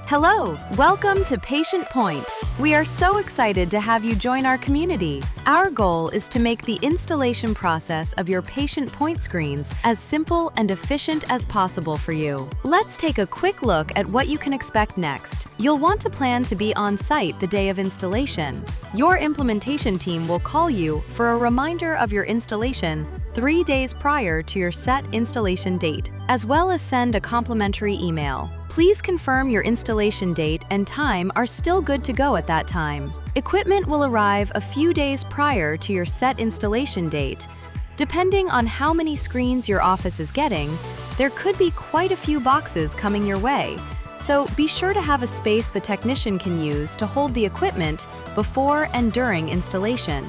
Hello, welcome to PatientPoint. We are so excited to have you join our community. Our goal is to make the installation process of your PatientPoint screens as simple and efficient as possible for you. Let's take a quick look at what you can expect next. You'll want to plan to be on site the day of installation. Your implementation team will call you for a reminder of your installation 3 days prior to your set installation date, as well as send a complimentary email. Please confirm your installation date and time are still good to go at that time. Equipment will arrive a few days prior to your set installation date. Depending on how many screens your office is getting, there could be quite a few boxes coming your way. So be sure to have a space the technician can use to hold the equipment before and during installation.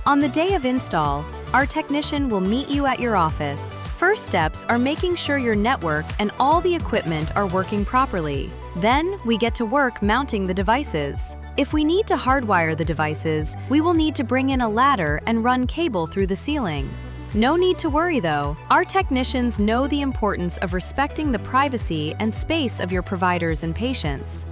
On the day of install, our technician will meet you at your office. First steps are making sure your network and all the equipment are working properly. Then we get to work mounting the devices. If we need to hardwire the devices, we will need to bring in a ladder and run cable through the ceiling. No need to worry though, our technicians know the importance of respecting the privacy and space of your providers and patients.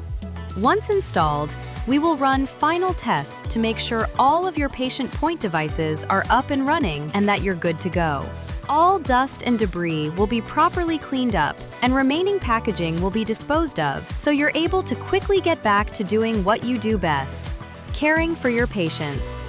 Once installed, we will run final tests to make sure all of your PatientPoint devices are up and running and that you're good to go. All dust and debris will be properly cleaned up and remaining packaging will be disposed of, so you're able to quickly get back to doing what you do best, caring for your patients.